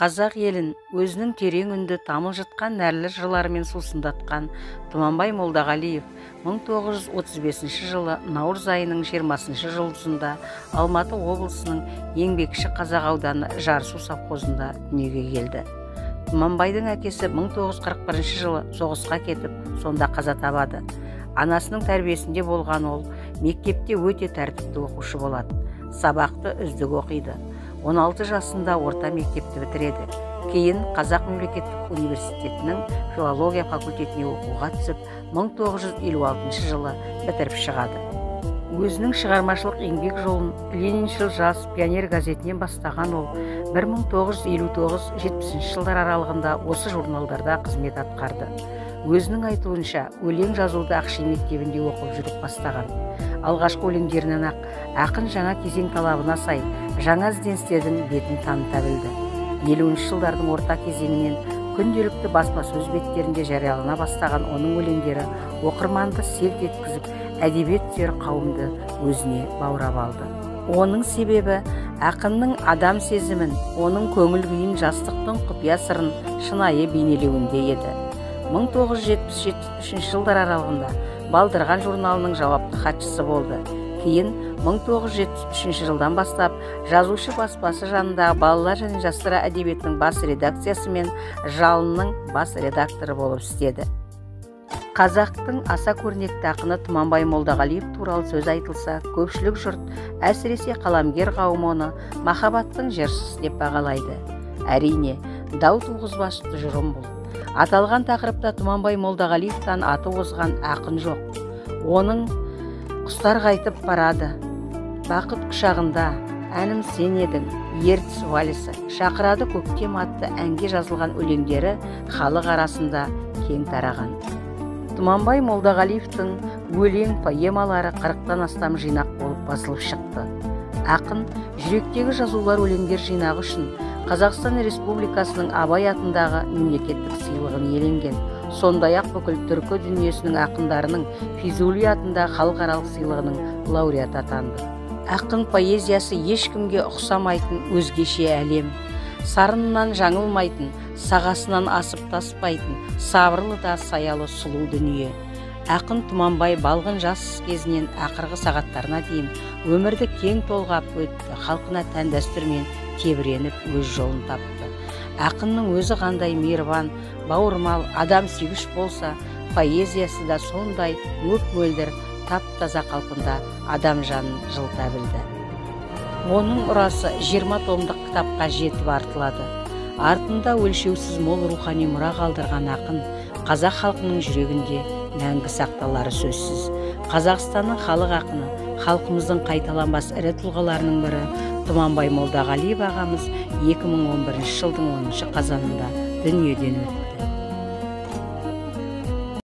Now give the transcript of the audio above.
Қазақ елін өзінің терең үнді тамылжытқан нәрлі жырларымен сусындатқан Тұманбай Молдағалиев 1935 жылы наурыз айының 20 жұлдызында Алматы облысының Еңбекші Қазақ ауданы Жарысу совхозында дүниеге келді. Тұманбайдың әкесі 1941 жылы соғысқа кетіп, сонда қаза табады. Анасының тәрбиесінде болған ол мектепте өте тәртіпті оқушы болады. Сабақты үздік оқиды. 16 жасында орта мектепті бітіреді. Кейін Қазақ мемлекеттік университетінің филология факультетіне оқуға түсіп, 1956 жылы бітіріп шығады. Өзінің шығармашылық еңбек жолын Лениншіл жас пионер газетінен бастаған ол 1959-70 жылдар аралығында осы журналдарда қызмет атқарды. Өзінің айтуынша, өлең жазуды Ақши мектебінде оқып жүріп бастаған. Алғашқы өлеңдерінен ақ ақын жаңа кезең талабына сай жаңа ізденістердің бетін таныта білді. 50 жылдардың орта кезеңінен күнделікті баспасөз беттерінде жариялана бастаған оның өлеңдері оқырманды селт еткізіп, әдебиет сүйер қауымды өзіне баурап алды. Оның себебі ақынның адам сезімін, оның көңіл күйін, жастықтың құпия сырын шынайы бейнелеуінде еді. 1973 жылдар аралығында Балдырған журналының жауапты хатшысы болды. Кейін 1973 жылдан бастап жазушы баспасы жанындағы балалар және жастар әдебиетінің бас редакциясы мен жалынның бас редакторы болып істеді. Қазақтың аса көрнекті ақыны Тұманбай Молдағалиев туралы сөз айтылса, көпшілік жұрт, әсіресе қаламгер қауым оны махаббаттың жыршысы деп бағалайды. Әрине, дау туғызбас тұжырым бұл. Аталған тақырыпта Тұманбай Молдағалиевтан аты озған ақын жоқ. Оның құстар қайтып барады, бақыт құшағында, әнім сен едің, ертіс вальсі, шақырады көктем атты әнге жазылған өлеңдері халық арасында кең тараған. Тұманбай Молдағалиевтің өлең поэмалары 40-тан астам жинақ болып басылып шықты. Ақын жүректегі жазулар өлеңдер жинағы үшін Қазақстан Республикасының Абай атындағы мемлекеттік сыйлығын иеленген. Сондай-ақ бүкіл түркі дүниесінің ақындарының Физули атындағы халықаралық сыйлығының лауреаты атанды. Ақын поэзиясы ешкімге ұқсамайтын өзгеше әлем. Сарынынан жаңылмайтын, сағасынан асып таспайтын, сабырлы да саялы сұлу дүние. Ақын Тұманбай балғын жас кезінен ақырғы сағаттарына дейін өмірді кең толғап өтті, халқына тән дәстүрмен тебіреніп өз жолын тапты. Ақынның өзі қандай мейірбан, бауырмал, адам сүйгіш болса, поэзиясы да сондай мөп-мөлдір, тап-таза қалпында адам жанын жылыта білді. Оның ұрасы 20 томдық кітапқа жетіп артылады. Артында өлшеусіз мол рухани мұра қалдырған ақын қазақ халқының жүрегінде мәңгі сақталары сөзсіз. Қазақстанның халық ақыны, халқымыздың қайталанбас ірі тұлғаларының бірі Тұманбай Молдағалиев ағамыз 2011 жылдың 10 қазанында дүниеден өтті.